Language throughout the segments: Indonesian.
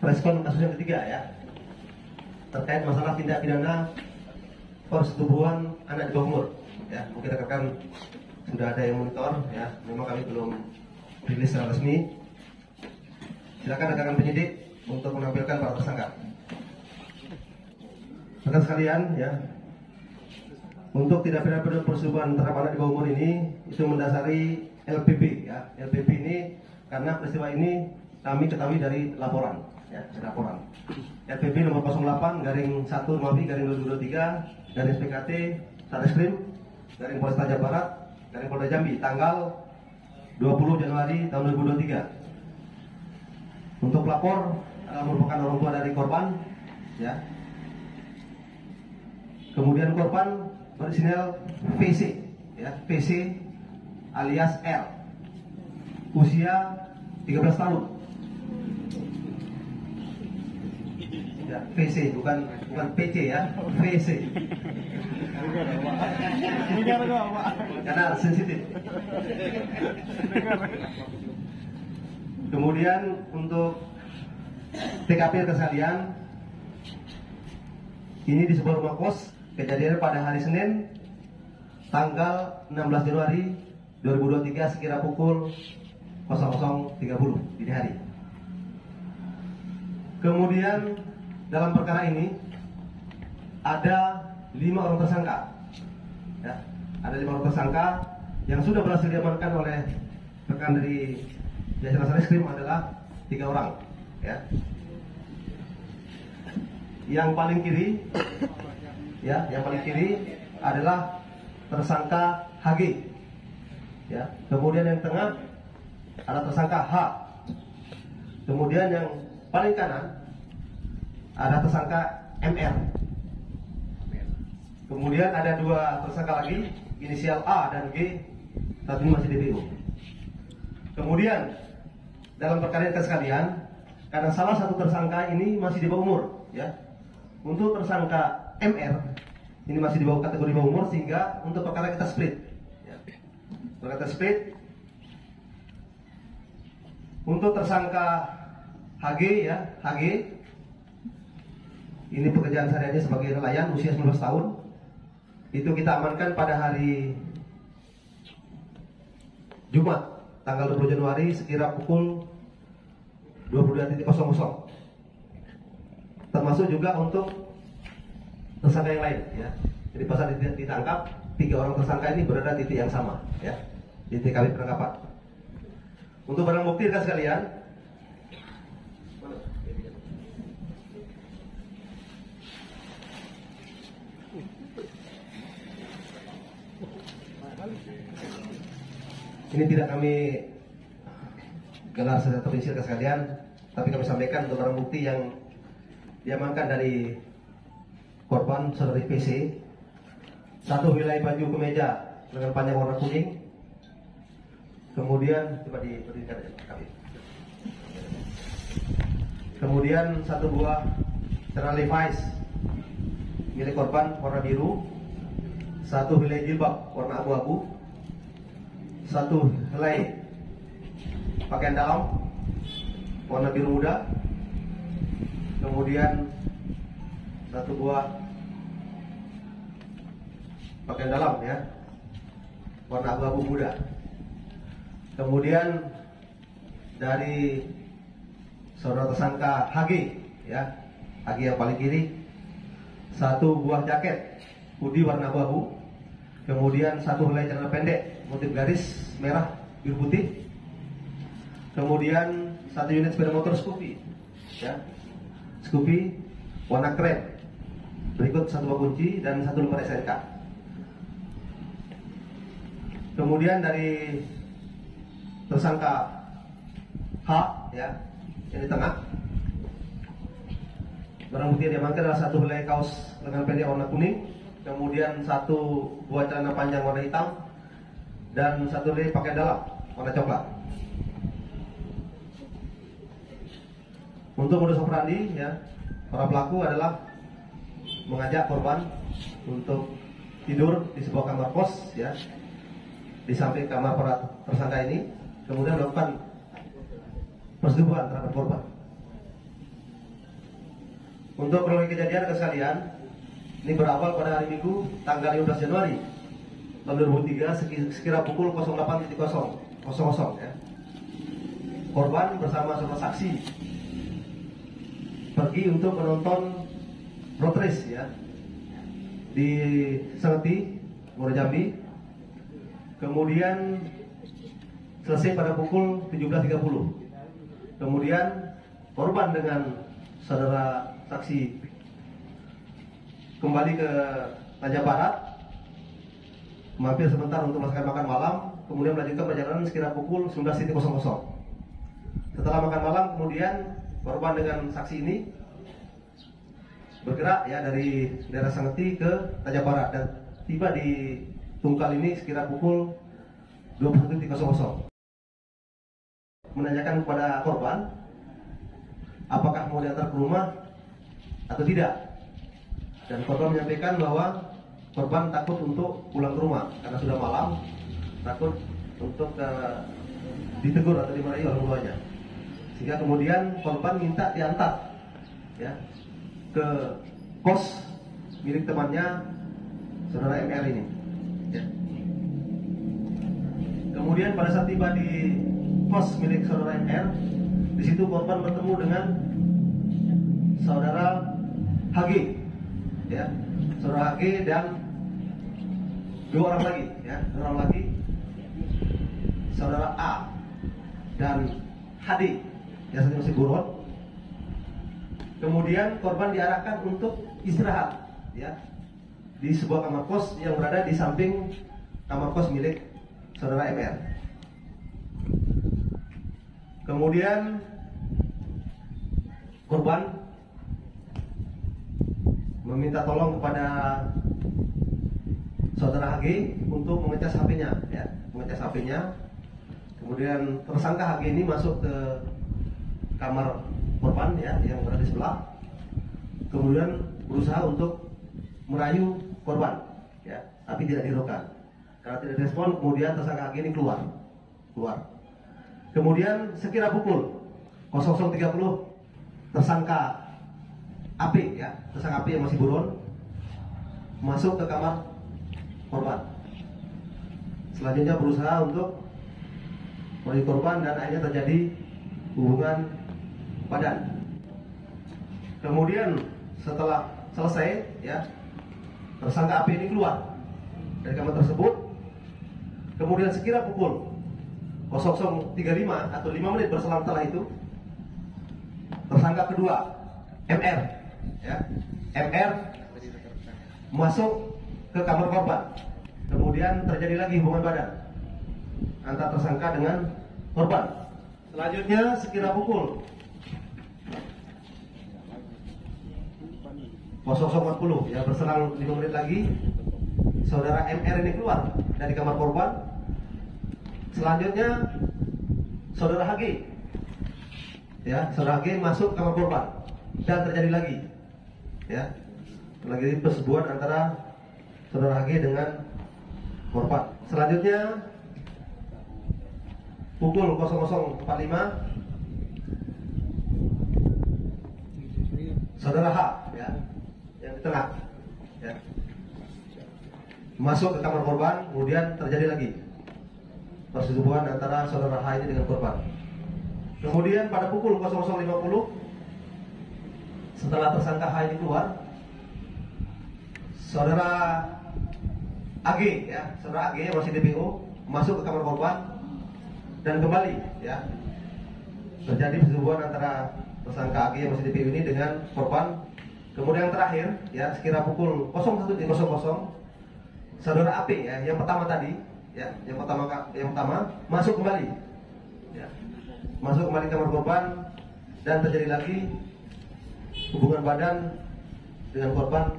respon kasus yang ketiga ya, terkait masalah tindak pidana persetubuhan anak di bawah umur. Ya, mungkin rekan-rekan sudah ada yang monitor ya, memang kami belum rilis secara resmi. Silakan rekan-rekan penyidik untuk menampilkan para tersangka. Rekan sekalian ya, untuk tindak pidana persetubuhan terhadap anak di bawah umur ini itu mendasari LPB ya. LPB ini karena peristiwa ini kami ketahui dari laporan ya, dari laporan. LPB nomor 08-1-2023 garis PKT Satreskrim garing Polres Jawa Barat garing Polda Jambi tanggal 20 Januari tahun 2023. Untuk pelapor merupakan orang tua dari korban ya. Kemudian korban berinisial VC ya, VC alias R, usia 13 tahun ya, VC bukan PC ya, VC karena sensitif. Kemudian untuk TKP sekalian, ini di sebuah rumah kos, kejadian pada hari Senin tanggal 16 Januari 2023 sekira pukul 00.30 dini hari. Kemudian dalam perkara ini ada 5 orang tersangka ya, ada 5 orang tersangka yang sudah berhasil diamankan oleh rekan dari Jajaran Satreskrim adalah 3 orang ya. Yang paling kiri ya, yang paling kiri adalah tersangka HG ya. Kemudian yang tengah ada tersangka H. Kemudian yang paling kanan ada tersangka MR. Kemudian ada 2 tersangka lagi, inisial A dan G, tapi masih DPO. Kemudian dalam perkara ini sekalian, karena salah satu tersangka ini masih di bawah umur ya. Untuk tersangka MR ini masih di bawah kategori bawah umur, sehingga untuk perkara kita split ya. Perkara kita split. Untuk tersangka HG ya, HG ini pekerjaan sehari-harinya sebagai nelayan, usia 19 tahun. Itu kita amankan pada hari Jumat tanggal 20 Januari sekira pukul 22.00. Termasuk juga untuk tersangka yang lain ya. Jadi pas ditangkap 3 orang tersangka ini berada di titik yang sama ya, di TKP penangkapan. Untuk barang bukti rekan sekalian, ini tidak kami gelar secara terperinci rekan sekalian, tapi kami sampaikan untuk barang bukti yang diamankan dari korban saudari PC, 1 helai baju kemeja dengan panjang warna kuning. Kemudian coba diberikan kami. Kemudian 1 buah celana Levi's milik korban warna biru, 1 helai jilbab warna abu-abu, 1 helai pakaian dalam warna biru muda. Kemudian 1 buah pakaian dalam ya, warna abu-abu muda. Kemudian dari saudara tersangka HG ya, HG yang paling kiri, 1 buah jaket hoodie warna abu-abu. Kemudian 1 helai celana pendek motif garis merah biru putih. Kemudian 1 unit sepeda motor Scoopy ya, Scoopy warna krem. Berikut 1 buah kunci dan 1 lembar SNK. Kemudian dari tersangka H ya, yang di tengah, barang bukti yang diamankan adalah 1 helai kaos lengan pendek warna kuning, kemudian 1 buah celana panjang warna hitam, dan 1 helai pakaian dalam warna coklat. Untuk modus operandi ya, para pelaku adalah mengajak korban untuk tidur di sebuah kamar kos ya, di samping kamar para tersangka ini, kemudian melakukan persetubuhan terhadap korban. Untuk kronologi kejadian sekalian, ini berawal pada hari Minggu tanggal 15 Januari tahun 2003 sekira pukul 08.00 ya. Korban bersama saudara saksi pergi untuk menonton road race ya di Sengeti, Muara Jambi. Kemudian selesai pada pukul 17.30. Kemudian korban dengan saudara saksi kembali ke Raja Barat, mampir sebentar untuk melaksanakan makan malam, kemudian melanjutkan perjalanan sekira pukul 19.00. Setelah makan malam, kemudian korban dengan saksi ini bergerak ya dari daerah Sengeti ke Raja Barat dan tiba di Tungkal ini sekira pukul 21.00. Menanyakan kepada korban apakah mau diantar ke rumah atau tidak, dan korban menyampaikan bahwa korban takut untuk pulang ke rumah karena sudah malam, takut untuk ditegur atau dimarahi orang tuanya, sehingga kemudian korban minta diantar ya ke kos milik temannya saudara MR ini ya. Kemudian pada saat tiba di kos milik saudara MR, di situ korban bertemu dengan saudara HG ya, saudara HG dan dua orang lagi ya, saudara A dan HD yang satu masih buron. Kemudian korban diarahkan untuk istirahat ya di sebuah kamar kos yang berada di samping kamar kos milik saudara MR. Kemudian korban meminta tolong kepada saudara HG untuk mengecas HP-nya ya, mengecas HP-nya. Kemudian tersangka HG ini masuk ke kamar korban ya yang berada di sebelah. Kemudian berusaha untuk merayu korban ya, tapi tidak dihiraukan. Karena tidak direspon, kemudian tersangka HG ini keluar. Kemudian sekira pukul 00.30 tersangka AP ya, tersangka AP yang masih buron masuk ke kamar korban. Selanjutnya berusaha untuk merayu korban dan akhirnya terjadi hubungan badan. Kemudian setelah selesai ya, tersangka AP ini keluar dari kamar tersebut. Kemudian sekira pukul 00.35 atau 5 menit berselang setelah itu, tersangka kedua MR ya, MR masuk ke kamar korban. Kemudian terjadi lagi hubungan badan antara tersangka dengan korban. Selanjutnya sekira pukul 00.40 ya, berselang 5 menit lagi, saudara MR ini keluar dari kamar korban. Selanjutnya saudara HG ya, saudara HG masuk ke kamar korban dan terjadi lagi ya, lagi persetubuhan antara saudara HG dengan korban. Selanjutnya pukul 00.45 saudara H ya, yang di tengah ya, masuk ke kamar korban. Kemudian terjadi lagi persetubuhan antara saudara H ini dengan korban. Kemudian pada pukul 00.50 setelah tersangka H ini keluar, saudara AG ya, saudara AG yang masih DPO masuk ke kamar korban dan kembali ya, terjadi persetubuhan antara tersangka AG yang masih DPO ini dengan korban. Kemudian yang terakhir ya, sekira pukul 01.00 saudara AP ya, yang pertama tadi ya, yang pertama masuk kembali ya, masuk kembali kamar korban dan terjadi lagi hubungan badan dengan korban.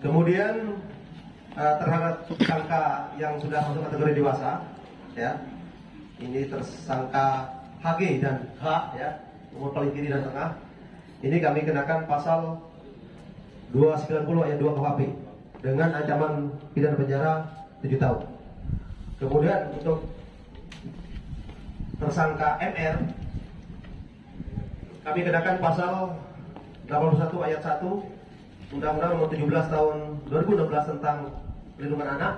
Kemudian terhadap tersangka yang sudah masuk kategori dewasa ya, ini tersangka HG dan H ya, umur paling kiri dan tengah, ini kami kenakan pasal 290 ayat 2 KUHP dengan ancaman pidana penjara 7 tahun. Kemudian untuk tersangka MR kami kenakan pasal 81 ayat 1 Undang-Undang Nomor 17 Tahun 2016 tentang Perlindungan Anak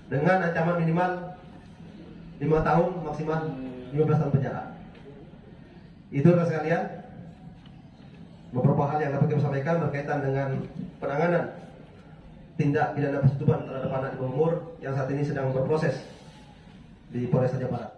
dengan ancaman minimal 5 tahun maksimal 15 tahun penjara. Itu rekan sekalian, beberapa hal yang dapat kami sampaikan berkaitan dengan penanganan tindak pidana persetubuhan terhadap anak di bawah umur yang saat ini sedang berproses di Polres Aceh Barat.